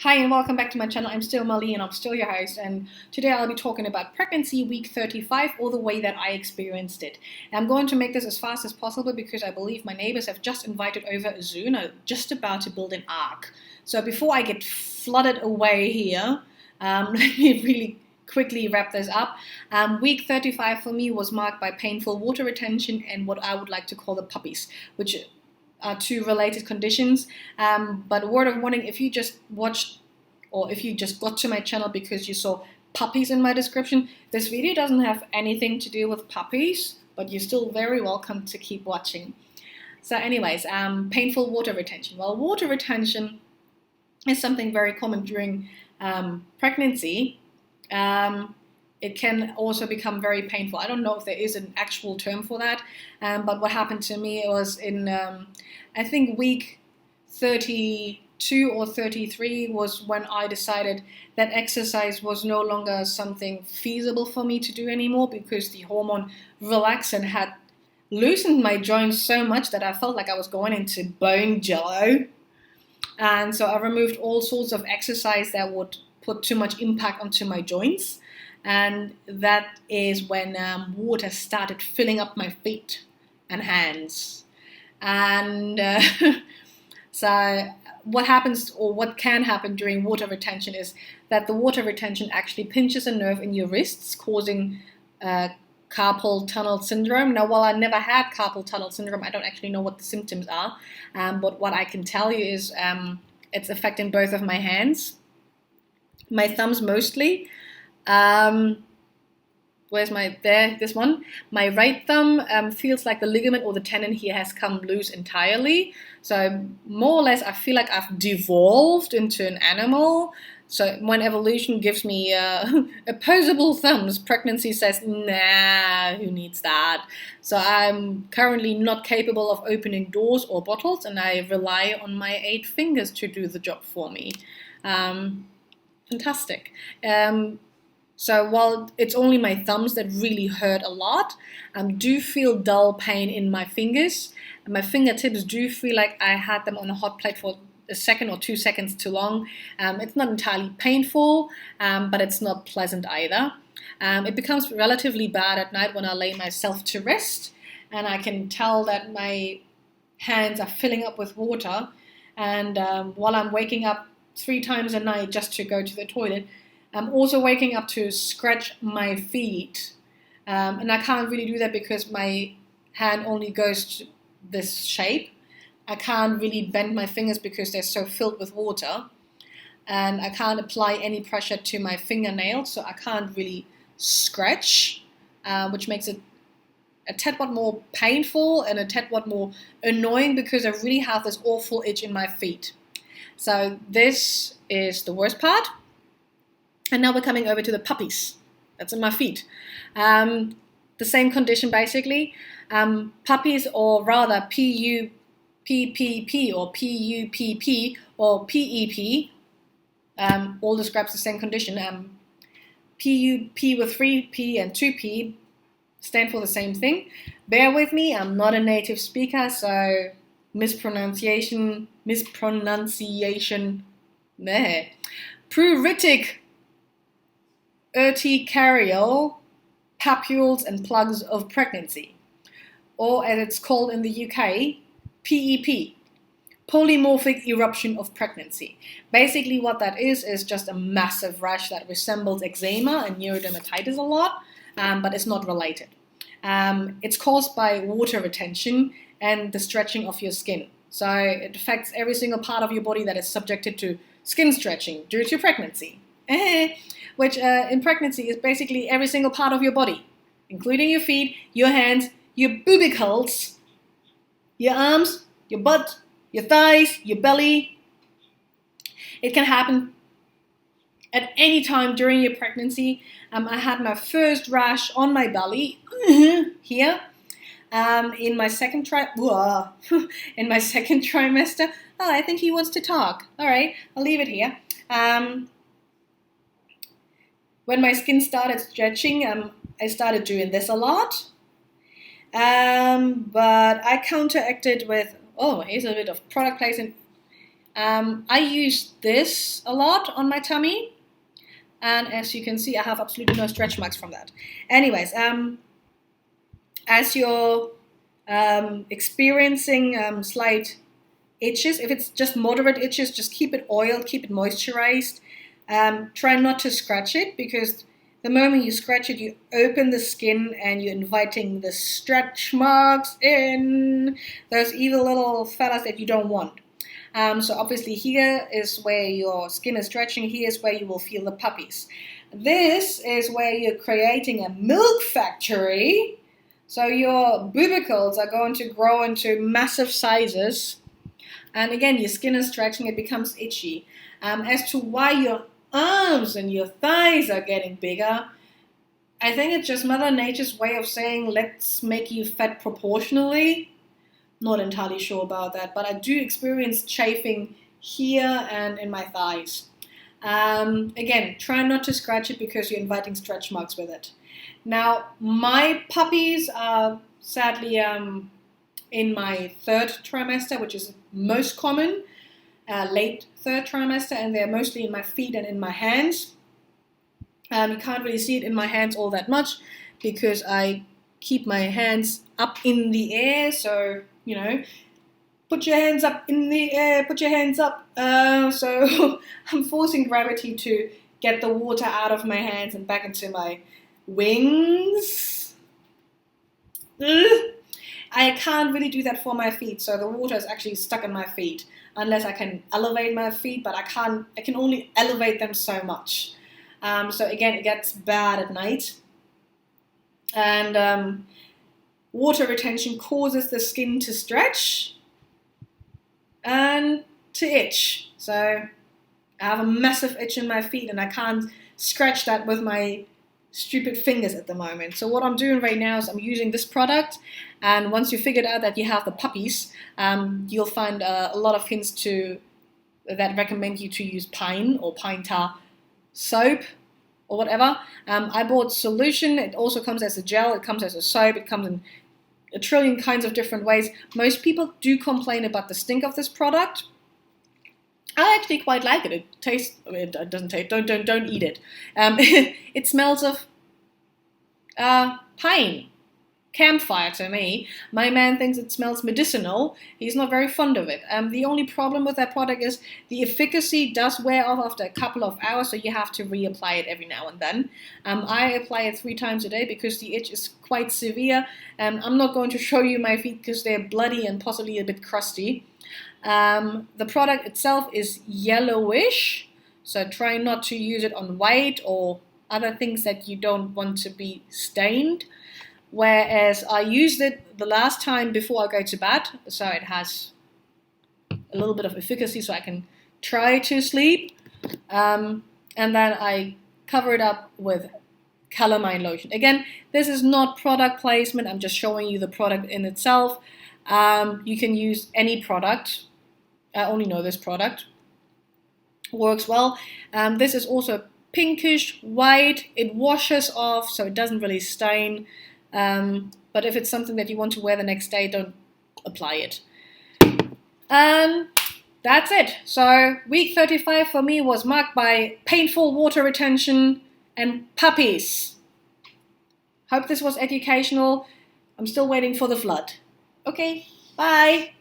Hi and welcome back to my channel. I'm still Mali and I'm still your host, and today I'll be talking about pregnancy week 35 or the way that I experienced it. And I'm going to make this as fast as possible because I believe my neighbors have just invited over a zoo and are just about to build an ark. So before I get flooded away here, let me really quickly wrap this up. Week 35 for me was marked by painful water retention and what I would like to call the puppies, which are two related conditions. But word of warning, if you just watched or if you just got to my channel because you saw puppies in my description, this video doesn't have anything to do with puppies, but you're still very welcome to keep watching. So anyways, painful water retention. Well, water retention is something very common during pregnancy. It can also become very painful. I don't know if there is an actual term for that, but what happened to me was in, I think week 32 or 33 was when I decided that exercise was no longer something feasible for me to do anymore because the hormone relaxin had loosened my joints so much that I felt like I was going into bone jello. And so I removed all sorts of exercise that would put too much impact onto my joints. And that is when water started filling up my feet and hands. And so what happens, or what can happen during water retention, is that the water retention actually pinches a nerve in your wrists, causing carpal tunnel syndrome. Now, while I never had carpal tunnel syndrome, I don't actually know what the symptoms are. But what I can tell you is it's affecting both of my hands, my thumbs mostly. Where's my, there, this one. My right thumb feels like the ligament or the tendon here has come loose entirely. So more or less I feel like I've devolved into an animal. So when evolution gives me opposable thumbs, pregnancy says, nah, who needs that? So I'm currently not capable of opening doors or bottles, and I rely on my 8 fingers to do the job for me. Fantastic. So while it's only my thumbs that really hurt a lot, I do feel dull pain in my fingers. And my fingertips do feel like I had them on a hot plate for a second or 2 seconds too long. It's not entirely painful, but it's not pleasant either. It becomes relatively bad at night when I lay myself to rest, and I can tell that my hands are filling up with water. And while I'm waking up 3 times a night just to go to the toilet, I'm also waking up to scratch my feet, and I can't really do that because my hand only goes to this shape. I can't really bend my fingers because they're so filled with water, and I can't apply any pressure to my fingernails, so I can't really scratch, which makes it a tad what more painful and a tad what more annoying because I really have this awful itch in my feet. So this is the worst part. And now we're coming over to the puppies. That's in my feet. The same condition basically. Puppies, or rather PUPPP or PUPP or PEP, all describes the same condition. PUP with 3P and 2P stand for the same thing. Bear with me, I'm not a native speaker, so mispronunciation, pruritic urticarial papules and plugs of pregnancy, or as it's called in the UK, PEP, polymorphic eruption of pregnancy. Basically what that is just a massive rash that resembles eczema and neurodermatitis a lot, but it's not related. It's caused by water retention and the stretching of your skin. So it affects every single part of your body that is subjected to skin stretching due to pregnancy. Which in pregnancy is basically every single part of your body, including your feet, your hands, your bubicles, your arms, your butt, your thighs, your belly. It can happen at any time during your pregnancy. I had my first rash on my belly here in my second in my second trimester. Oh, I think he wants to talk. All right, I'll leave it here. When my skin started stretching, I started doing this a lot. But I counteracted with, oh, here's a bit of product placement. I use this a lot on my tummy, and as you can see, I have absolutely no stretch marks from that. Anyways, as you're experiencing slight itches, if it's just moderate itches, just keep it oiled, keep it moisturized. Try not to scratch it, because the moment you scratch it, you open the skin and you're inviting the stretch marks in, those evil little fellas that you don't want. So obviously here is where your skin is stretching, here is where you will feel the puppies. This is where you're creating a milk factory, so your bubicles are going to grow into massive sizes, and again your skin is stretching, it becomes itchy. As to why your arms and your thighs are getting bigger, I think it's just Mother Nature's way of saying, let's make you fat proportionally. Not entirely sure about that, but I do experience chafing here and in my thighs. Again, try not to scratch it, because you're inviting stretch marks with it. Now, my puppies are sadly in my 3rd trimester, which is most common, late 3rd trimester, and they're mostly in my feet and in my hands. You can't really see it in my hands all that much, because I keep my hands up in the air, so, you know, put your hands up in the air, put your hands up. So I'm forcing gravity to get the water out of my hands and back into my wings. I can't really do that for my feet, so the water is actually stuck in my feet, unless I can elevate my feet, but I can only elevate them so much. So again, it gets bad at night. And water retention causes the skin to stretch and to itch. So I have a massive itch in my feet, and I can't scratch that with my stupid fingers at the moment. So what I'm doing right now is I'm using this product, and once you figured out that you have the puppies, you'll find a lot of hints that recommend you to use pine or pine tar soap or whatever. I bought solution. It also comes as a gel, it comes as a soap, it comes in a trillion kinds of different ways. Most people do complain about the stink of this product. I actually quite like it. It doesn't taste, don't eat it. It smells of pine, campfire to me. My man thinks it smells medicinal. He's not very fond of it. The only problem with that product is the efficacy does wear off after a couple of hours, so you have to reapply it every now and then. I apply it 3 times a day because the itch is quite severe. I'm not going to show you my feet because they're bloody and possibly a bit crusty. The product itself is yellowish, so try not to use it on white or other things that you don't want to be stained. Whereas I used it the last time before I go to bed, so it has a little bit of efficacy so I can try to sleep. And then I cover it up with calamine lotion. Again, this is not product placement, I'm just showing you the product in itself. You can use any product. I only know this product. Works well. This is also pinkish white. It washes off, so it doesn't really stain. But if it's something that you want to wear the next day, don't apply it. That's it. So week 35 for me was marked by painful water retention and puppies. Hope this was educational. I'm still waiting for the flood. Okay, bye.